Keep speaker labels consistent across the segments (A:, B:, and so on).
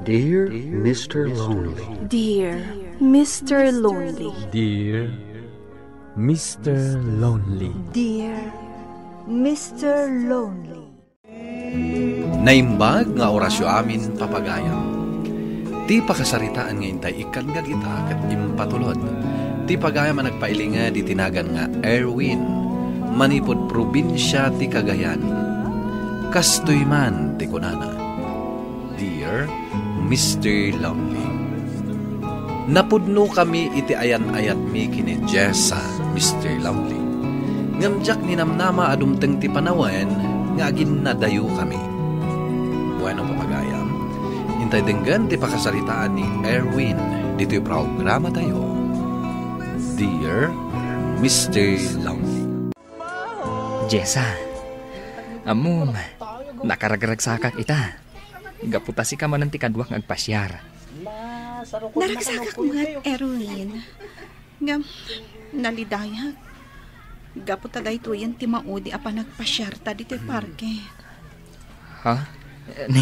A: Dear Mr. Lonely.
B: Dear Mr. Lonely.
C: Dear Mr. Lonely.
B: Dear Mr. Lonely.
D: Naimbag nga orasyo amin papagayam. Ti pakasaritaan ngayon tayo ikan nga kita kat impatulod. Ti pagayam ang nagpailinga di tinagan nga Erwin. Manipod probinsya ti Cagayan. Kastoy man ti kunana. Dear Mr. Lonely. Napudno kami iti ayan-ayat mi kini Jessa, Mr. Lonely. Ngamjak ni namnama adumteng ti panawen nga agin nadayo kami. Bueno papagayam, hintay denggan ti pakasaritaan ni Erwin dito yung programa tayo. Dear Mr. Lonely.
E: Jessa, amom, nakaragragsakak ita. Gaputasi ka man ang tikadwak ngagpasyar.
F: Naragsakak mga Erwin. Nga, nalidayak. Gaputa da ito yan ti maudi apa nagpasyar ta dito parke.
E: Ha? Ni,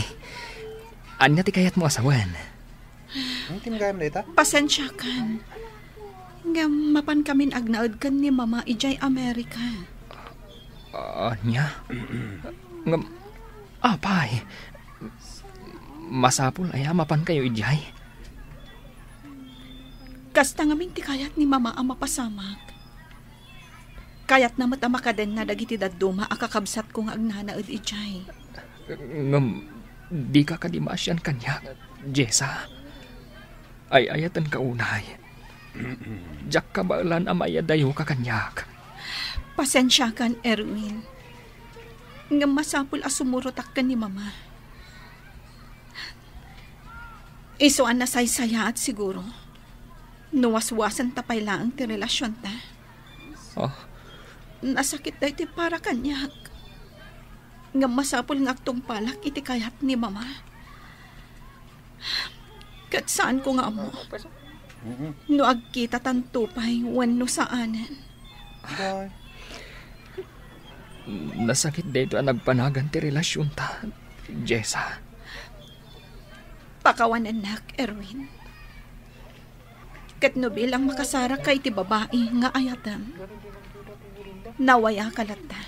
E: anya ti kayat mo asawan?
D: Ang tinagayam na ita?
F: Pasensya kan. Nga, mapan kamin agnaad kan ni Mama ijay Amerika.
E: Anya? Nga, apay. Masapul ay mapan kayo ijay.
F: Kasta ngamin ti kayat ni Mama ang mapasamak. Kayat na matamakaden na dagiti daduma akakabsat kong agnanaad ijay.
E: Ngam, di ka kadimasyan kanya, Jessa. Ay ayatan ka unay. Jak ka baalan amaya dayo ka kanyak.
F: Pasensya kan, Erwin. Nga masapul asumurotak ka ni Mama. Isuan na saysaya at siguro. Nuwaswasan tapay lang ti relasyon ta.
E: Oh.
F: Nasakit dahi ti para kanyak. Nga masapul ngaktong palak iti kayat ni Mama. Kat saan ko nga mo? No agkita tantupay wano saanan.
E: Nasakit dito ang nagpanagan ti relasyon ta, Jessa.
F: Pakawanan nak, Erwin. Kat no bilang makasara kay ti babae nga ayatan. Nawaya kalata.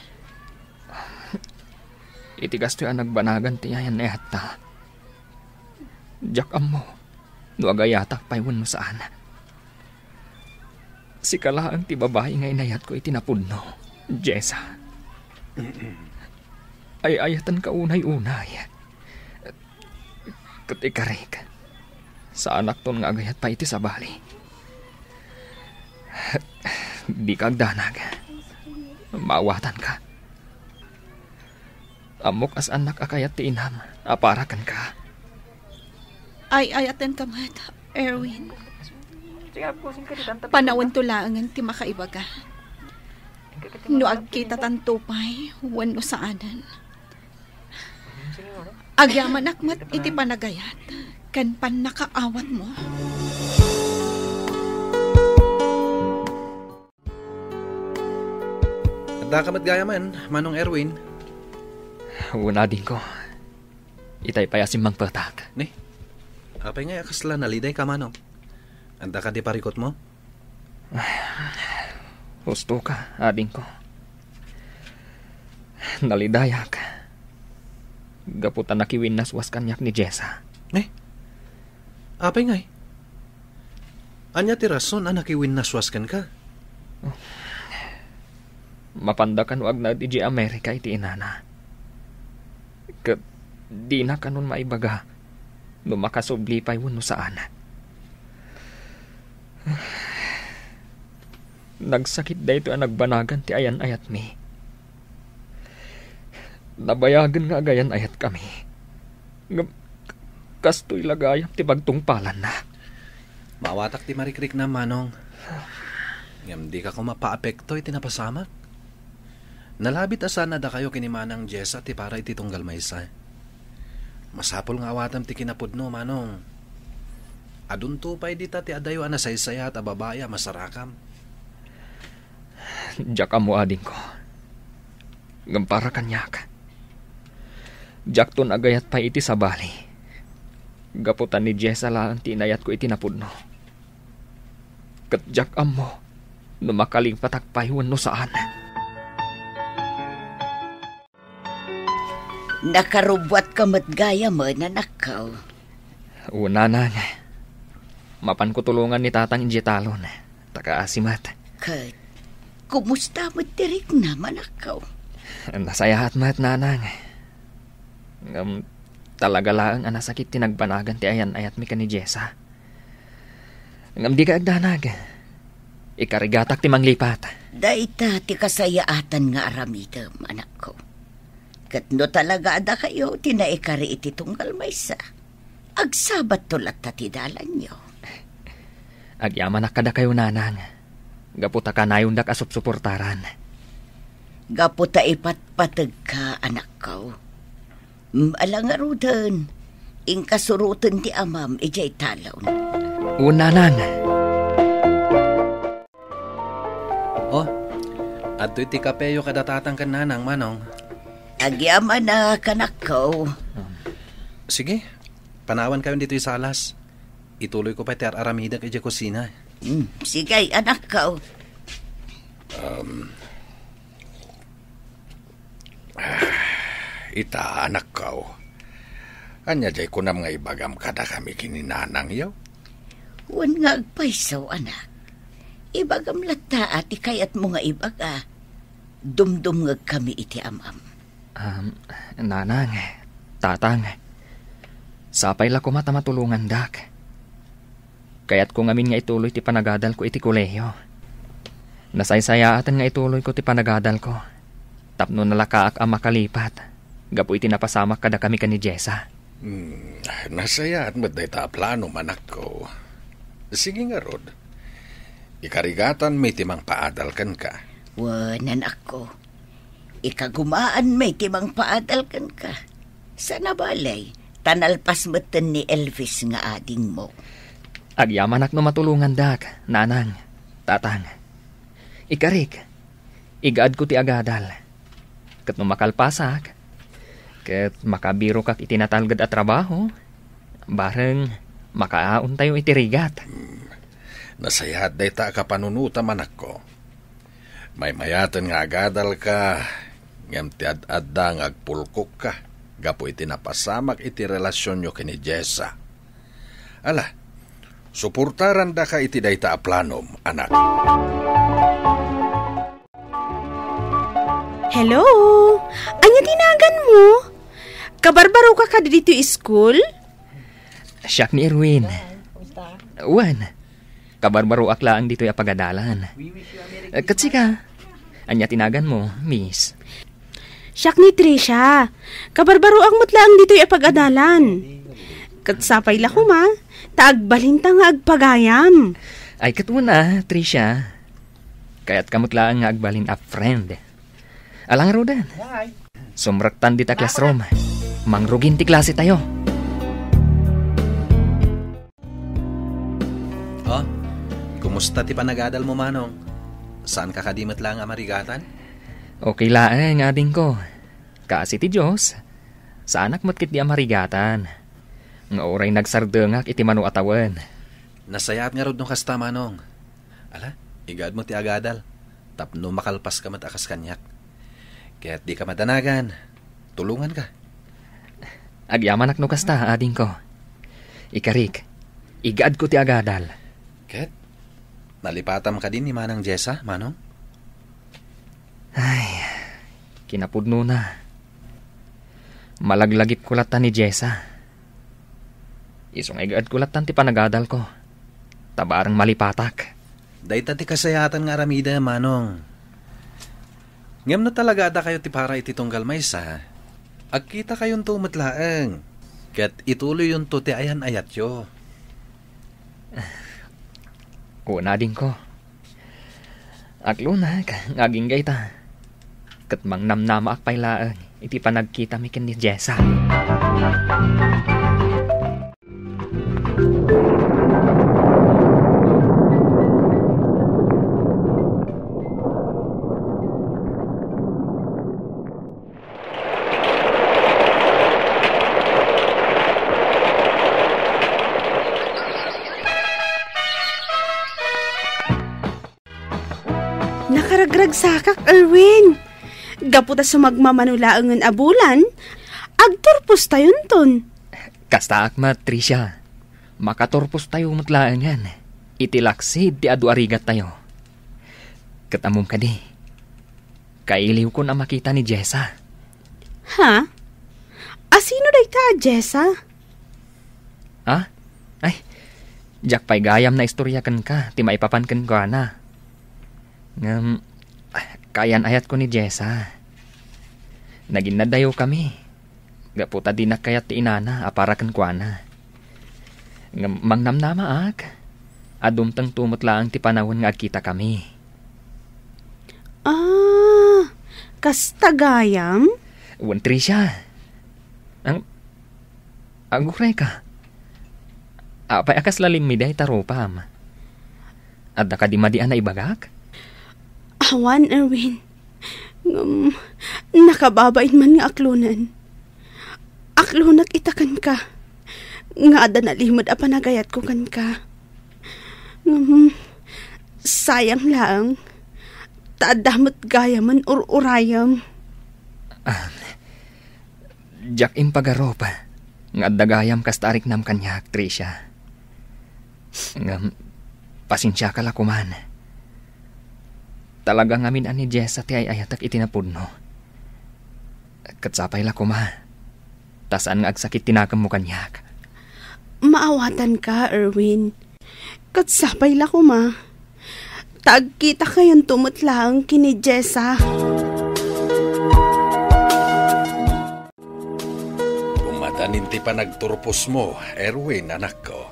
E: Itigas to ang nagbanagan ti ayan na yata. Jak mo, no agayatak paywan mo saan. Si kalaang ti babae nga inayat ko itinapudno, Jessa. Ay ayatan ka unay-unay. Katikarik. Sa anak ton nga agayat pa iti sa bali. Di ka agdanag. Mawatan ka. Amok as anak akayat ti inam. Aparakan ka.
F: Ay ayatan ka mat, Erwin. Panawin tulaangan ti makaibaga. No agkita tantupay, wano saanan. Agyaman akmat iti panagayat, kan pan nakaawat mo.
D: Adda ka matgayaman, Manong Erwin.
E: Una din ko. Itay payasim mang patak.
D: Ni, apay nga akasla naliday ka, Manong. Anda ka di parikot mo?
E: Husto ka, ading ko. Nalidayak. Gaputan nakiwin naswas kanyak ni Jessa.
D: Apay ngay? Anya ti rason nakiwin naswas kan ka?
E: Mapandakan wag na di Amerika iti inana. Kat di na kanon maibaga. Lumakasubli pa'y wano saan. Nagsakit da ito ang nagbanagan ti ayan-ayat mi. Nabayagan nga agayan ayat kami. Kastoy lagayang ti bagtungpalan na.
D: Mawatak ti marikrik na, Manong. Ngam di ka ko mapaapekto iti napasamak. Nalabit asana da kayo kinimanang Jessa ti para iti tunggal maysa. Masapol nga awatam ti kinapudno, Manong. Adunto pa'y di ta ti adayo anasaysaya at ababaya masarakam.
E: Diyak mo ading ko. Gampara kanyak. Diyak ton agayat pa iti sa bali. Gaputan ni Jessa lang tinayat ko itinapudno. Katjak mo, numakaling patakpaywan no saan.
G: Nakarubwat ka matgaya mo na nakaw.
E: Una na nga. Mapan ko tulungan ni tatang injetalon. Taka-asimat.
G: Kat, kumusta mo tirik na manakaw?
E: Nasayahat mat nanang. Talaga lang anasakit tinagbanagan ti ayan ayat mi ka ni Jessa. Ngam di ka agdanag. Ikarigatak ti manglipat.
G: Daita ti kasayaatan nga aramidam, anak ko. Kat no talaga ada kayo, tinaikari iti tunggal maysa. Agsabat tulat ti dalan nyo.
E: Agyaman na kada kayo nanang. Gaputa ka nayon dak asup-suportaran.
G: Gaputa ipatpatag ka, anak ko. Alang arudan. Ingkasurutan ti amam, ijay talaw.
E: Una nang.
D: Oh, adto iti kapeyo kadatatang kan nanang, manong.
G: Agyaman na kanak ko.
D: Sige, panawan kayo dito sa salas. Ituloy ko pa iti aramida kay kusina.
G: Sige, anak ko.
H: Ita, anak ko. Anya jay ko na mga ibagam kada kami kininanang yaw.
G: Wan nga agpaisaw, anak. Ibagam lata ati kayat mo nga ibaga. Dumdumngag kami iti amam.
E: Nanang, tatang, sapay la ko matamatulungan dak. Kaya't kung amin nga ituloy ti panagadal ko iti kolehiyo. Nasaysayaatan nga ituloy ko ti panagadal ko. Tapno nalakaak ang makalipat. Gapo iti napasamak kada kami ka ni Jessa.
H: Nasayaan mo't day ta plano, manak ko. Sige nga, Rod. Ikarigatan may timang paadalkan ka.
G: Wanan ako. Ikagumaan may timang paadalkan ka. Sa nabalay, tanalpas matan ni Elvis nga ading mo.
E: Agyamanak no matulungan dak, nanang, tatang. Ikarik, igaad ko ti agadal. Kat no makalpasak, kat makabiro kak itinatalgad at trabaho, bareng makaaon tayo itirigat.
H: Nasayahat day ta ka panunuta, manak ko. May mayatan nga agadal ka, ngam ti ad-adda nga agpulkok ka, gapo iti napasamak iti relasyon nyo kini Jessa. Ala, suportaran da ka iti day ta aplanom, anak.
F: Hello? Anya tinagan mo? Kabarbaro ka ka dito school?
E: Siyak ni Erwin. Wan, kabarbaro aklaan dito yung pagadalan. Katsika, anya tinagan mo, miss?
I: Siyak ni Trisha. Kabarbaro ang mutlaang dito yung pagadalan. Katsapay la ko ma, taagbalinta nga agpagayam.
E: Ay katuna, Trisha. Kaya't kamutlaang nga agbalin a friend. Alang rodan. Sumraktan di ta classroom. Mangrugin ti klase tayo.
D: Oh, kumusta ti panagadal mo, manong? Saan ka kadimot lang amarigatan?
E: Okay lang nga din ko. Kasi ti Diyos, sa anak mo't kit di amarigatan. Nga oray nagsardengak iti manu atawan.
D: Nasayat nga rod nung kasta, manong. Ala, igad mo ti agadal. Tapno makalpas ka matakas kanyak. Kaya't di ka madanagan. Tulungan ka.
E: Agyamanak no kasta, ading ko. Ikarik, igad ko ti agadal.
D: Ket, nalipatam ka din ni Manang Jessa, manong?
E: Ay, kinapudno na. Malaglagip kulatan ni Jessa. Isong igad kulatan ti panagadal ko. Tabarang malipatak.
D: Dayta ti kasayatan nga aramida, manong. Ngam na talaga ada kayo ti para iti tunggal maysa. Agkita kayong tumatlaang. Ket ituloy yung to ti ayan ayat yo.
E: Kuna din ko. Aklo na, ngaging gayta. Ket mang namnama akpay laang, iti panagkita mi ken ni Jessa.
I: nakaragrag sakak, Erwin. Gaputa sumagmamanulaangan abulan, agturpos tayon ton.
E: Kasta akmat, Tricia. Makaturpos tayo mutlaangan. Itilaksid di adu arigat tayo. Katamom ka di. Kailiw ko na makita ni Jessa.
I: Ha? Asino day ta, Jessa?
E: Ha? Ay, jak pa'y gayam na istoryakan ka, ti maipapankan ko na. Kayan ayat ko ni Jessa. Naging nadayo kami. Gaputa di na kayat ti inana, aparakan ko na. Mangnamnama ak. Adumtang tumutlaang ti panahon nga kita kami.
I: Kasta gayam?
E: Wan, Tricia. Ang gukray ka. Apay akas lalim miday taropam. Adda ka di madian na ibagak?
I: Awan, Erwin. Nakababain man nga aklunan. Aklunak itakan ka. Nga ada nalimod a panagayat ko kan ka. Sayang lang. Taadamot gayaman urayam.
E: Jak impagaropa. Nga dagayam kas tarik nam kanya, Tricia. Pasensya ka lakuman. Talaga ngamin ani Jessa ti ay ayatak itinapudno. Katsapay lakuma. Tasan nga agsakit tinakam mo kanyak.
I: Maawatan ka, Erwin. Katsapay lakuma. Tagkita kayon tumutlang kini Jessa.
H: Umadaninti pa nagturpos mo, Erwin, anak ko.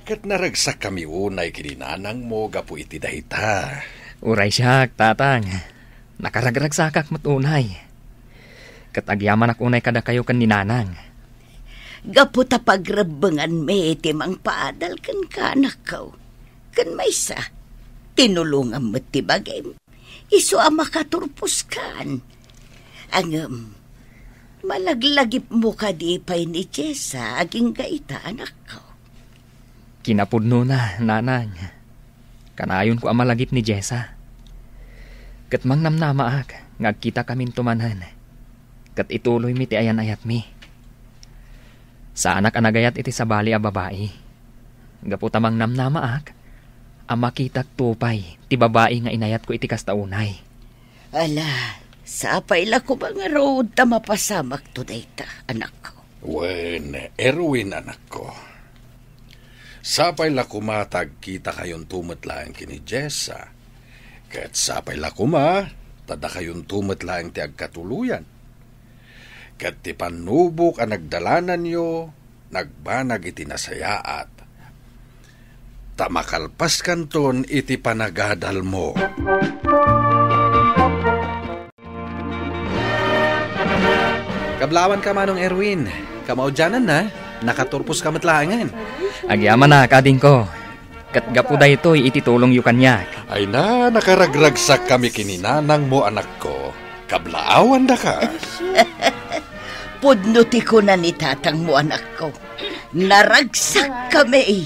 H: Kat naragsak kami unay kininanang mo, gapu iti dahita.
E: Uray siyak, tatang. Nakaragragsakak matunay. Katagyaman ak unay kada kayo kan ninanang.
G: Gaputa pagrabangan me, timang paadal kan anak ko. Kan may sa, tinulungan mo tibagay. Iso ang makaturpos kan. Ang malaglagip mo ka di pa'y ni Jessa, aging gaita anak ko.
E: Kinapudno na, nanang. Kanayon ko ang malagip ni Jessa. Kat mangnamnamaak, ngagkita kamin tumanan. Kat ituloy mi ti ayan ayat mi. Sa anak anagayat iti sa bali a babae. Gaputamang namnamaak, ang makitak tupay, ti babae nga inayat ko iti kastaunay.
G: Ala, sa apayla ko mga road ta mapasamak to dayta, anak ko.
H: Wen, Erwin, anak ko. Sapay la kumatag kita kayon tumatlaan kini Jessa. Ket sapay la kuma, tada kayon tumatlaan ti agkatuluyan. Ket ti panubok ang nagdalanan nyo, nagbanag iti nasayaat. Tamakalpas kanton iti panagadal mo.
D: Kablawan ka manong Erwin. Kamaudyanan na. Nakaturpos ka matlaangan.
E: Agyaman na, kading ko. Katgapuda ito'y ititulong yu kanyak.
H: Ay na, nakaragragsak kami kininanang mo, anak ko. Kablaawan da ka.
G: Pudnuti ko na ni tatang mo, anak ko. Naragsak kami.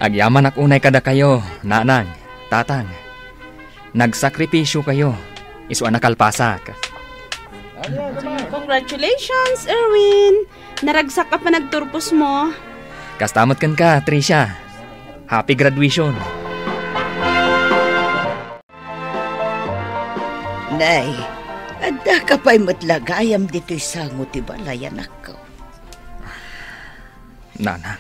E: Agyaman ak unay kada kayo, nanang, tatang. Nagsakripisyo kayo. Isu anakalpasak.
I: Congratulations, Erwin. Naragsak ka pa nagturpos mo.
E: Kastamot kan ka, Tricia. Happy graduation.
G: Nay, adda ka pa'y matlagayam dito'y sango ti balay, anak ko.
E: Nanang,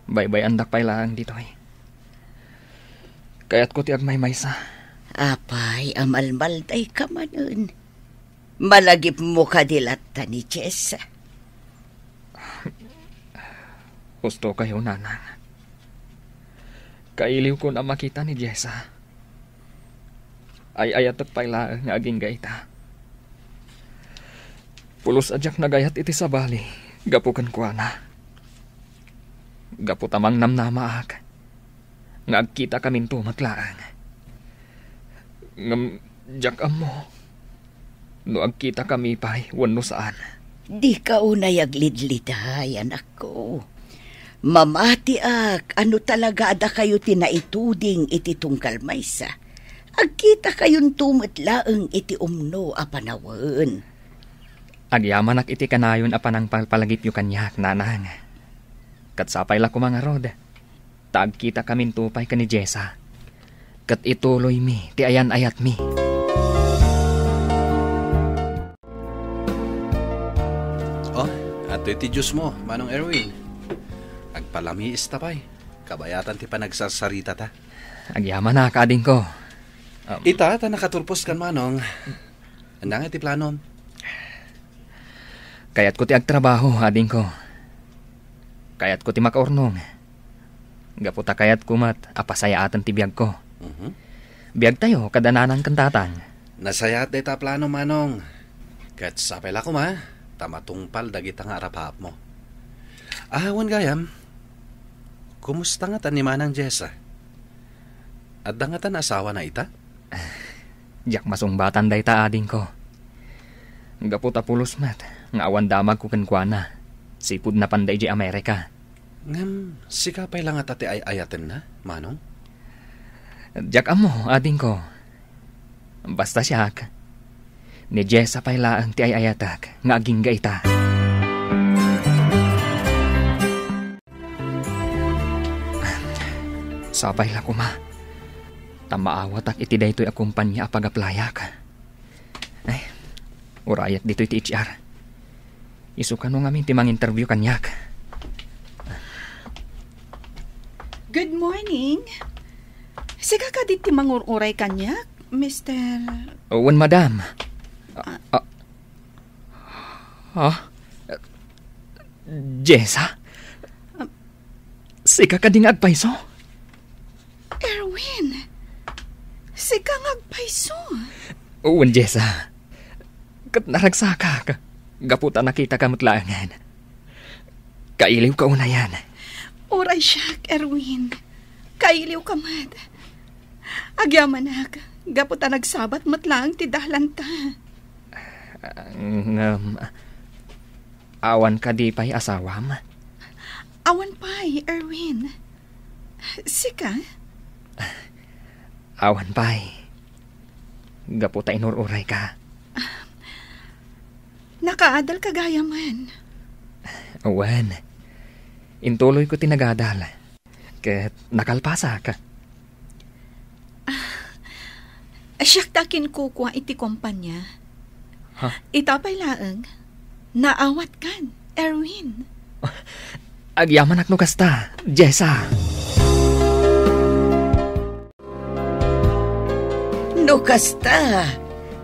E: baybay andak pa'y lang dito eh. Kaya't ko ti agmaymaysa.
G: Apay, amalmalday ka manon. Malagip mo ka dilata ni Jessa.
E: Gusto kayo, nanang. Kailiw ko na makita ni Jessa. Ay ayatot pala nga aging gaita. Pulos adyak nagayat iti sa bali. Gapukan ko na. Gaputamang namnamaak. Nga agkita kamin tumatlaang. Ngam jak amo. No agkita kami pa'y wano saan.
G: Di ka unay aglidliday, anak ko. Mamati ano talaga ada kayo tinaituding iti tungkal maysa. Agkita kayon tumetlaeng iti umno a panawen.
E: Agyamanak iti kanayon a panang palpalagip yu kanyak, nanang. Katsapay la ko mga rod. Taag kita kamin tupay ka ni Jessa. Kat ituloy mi, ti ayan ayat mi.
D: Oh, ato iti Diyos mo, Manong Erwin. Agpalami istapay. Kabayatan ti panagsasarita ta.
E: Agyaman na, kading ko.
D: Ita, ta nakaturpos kan, Manong. Andang iti planon.
E: Kayat ko ti agtrabaho, ading ko. Kayat ko ti makaurnong. Gaputa kayat kumat, apasayaatan ti biyag ko. Biyag tayo, kadananang kantatang.
D: Nasayat day ta plano, Manong. Kat sapay la ko, ma. Tamatungpal dagita nga arapap mo. Ahawan gayam. Kumusta nga tan ni Manang Jessa? At nga tan asawa na ita?
E: Jak masungbatan day ta ading ko. Gaputa pulos mat, nga awan damag ko kankwana. Sipud na panday di Amerika.
D: Ngam, sikapay lang at ati ay ayaten na, Manong?
E: Jak amo, ading ko. Basta siyak. Ni Jessa pay laang ti ay ayatak, nga aging gaita. Sapay la kuma. Tamaawat ak iti daytoy akumpanya apagaplayak. Ay, urayat dito'y ti HR. Isukan mo ngamin ti mang interview kanyak.
F: Good morning. Sika ka di ti mangururay kanyak, Mr.
E: Owen, madam. Jessa? Sika ka ding agpaiso?
F: Erwin, sika ngagpaiso.
E: Owen, Jessa. Kat naragsaka ka. Gaputa nakita ka mutlaangan. Kailiw ka unayan.
F: Oray siya, Erwin. Kailiw ka mat. Agyamanak. Gaputa nagsabat matlaang ti dahlanta.
E: Awan ka di pa'y asawam?
F: Awan pa'y, Erwin. Sika?
E: Awan pa'y. Gaputa inururay ka.
F: Nakaadal ka gaya man.
E: Awan. Intuloy ko tinagadal. Kat nakalpasa ka.
F: Siyak takin kukuha iti kumpanya.
E: Huh?
F: Itapay laeng. Naawat kan, Erwin.
E: Agyaman ak no kasta, Jessa.
G: No kasta.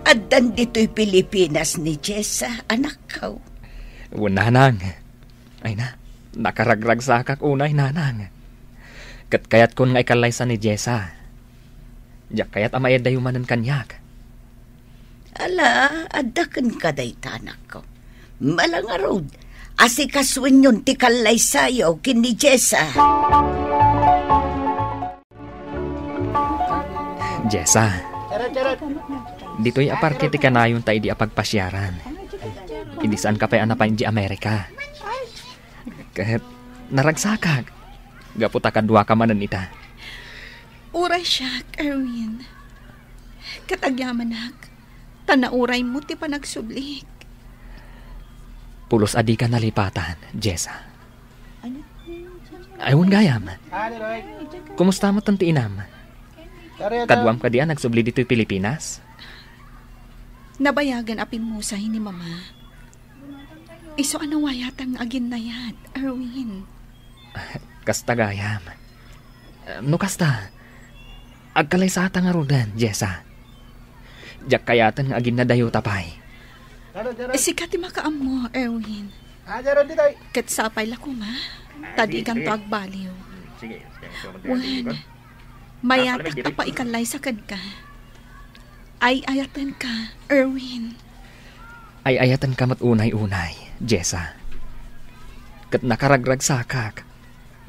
G: Addan dito'y Pilipinas ni Jessa, anak ko.
E: Nanang. Ay na, nakaragrag sa kak unay, nanang. Kat kayat kon nga ikalaysa ni Jessa. Jak kayat amayad dayumanan kanyak.
G: Ala, adakan ka day tanak ko. Malangarod, asikaswin yun ti kalaysayo kin ni Jessa.
E: Jessa, dito'y aparke ti kanayon tayo di apagpasyaran. Hindi saan ka pa'y anapain di Amerika. Kahit naragsakag, gaputa kadwa ka manan ita.
F: Uray siya, Erwin. Katagyamanak, tanauray mo ti panagsublik.
E: Pulos adi ka nalipatan, Jessa. Ayun gayam. Kumusta mo tanti inam? Kadwam ka diyan nagsubli dito'y Pilipinas?
F: Nabayagan apin mo sa ni Mama. Iso anawayatang agin na yat, Erwin.
E: Kasta gayam. No kasta. Agkalay sa atang arudan, Jessa. Jak kayatan agin na dayo tapay.
F: Sikati makaam mo, Erwin. Katsapay la ko ma. Tadi ikan to agbaliw. Wan, mayatak ta pa ikalay sa ka. Ay ayatan ka, Erwin.
E: Ay ayatan ka unay-unay, Jessa. Kat nakaragrag sakak.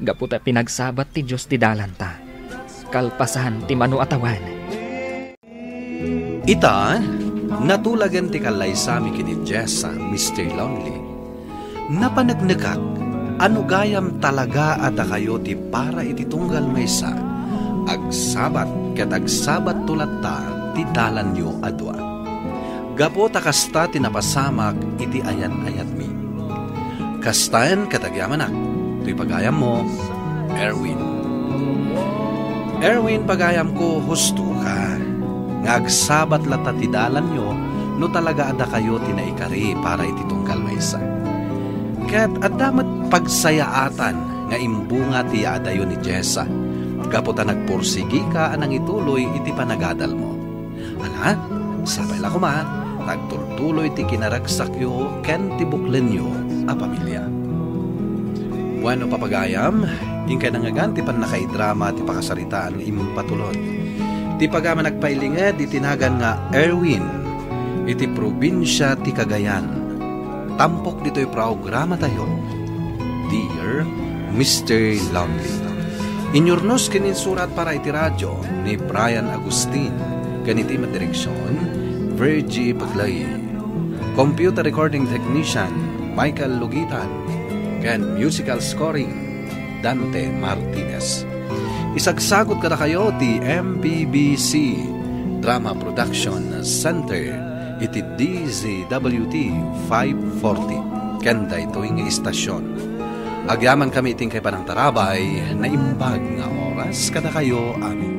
E: Gaputa pinagsabat ti Diyos ti dalanta. Kalpasan ti mano atawan.
D: Ita, natulagan ti kalay sami kini Jessa, Mr. Lonely. Napanagnakak, Ano gayam talaga ada kayo ti para iti tunggal maysa, agsabat ket agsabat tulatta ti dalan yo adwa. Gapo ta kasta tinapasamak iti ayat-ayat mi. Kastaen katagyamanak, ito'y pagayam mo, Erwin. Erwin, pagayam ko, husto ka. Ngagsabat lata ti dalan nyo, no talaga ada kayo tinaikari para iti tunggal maysa. Ket adamat pagsayaatan nga imbunga ti adayo ni Jessa. Gapo ta nagpursigi ka anang ituloy iti panagadal mo. Ana, sabay la kuma, nagturtuloy ti kinaragsak yo ken ti buklen yo a pamilya. Bueno, papagayam, ingkay nangagan ti pan nakaidrama ti pakasaritaan nga impatulod. Ti pagama nagpailinged iti tinagan nga Erwin, iti probinsya ti Cagayan. Tampok dito'y programa tayo, Dear Mr. Lonely. Inyurnos kinin surat para iti radyo ni Brian Agustin, ganiti madireksyon, Virgie Paglay. Computer recording technician, Michael Lugitan. Ken musical scoring, Dante Martinez. Isagsagot kada kayo ti MPBC Drama Production Center iti DZWT 540 kenda ito yung istasyon. Agyaman kami iting kay Panang Tarabay na imbag nga oras kada kayo amin.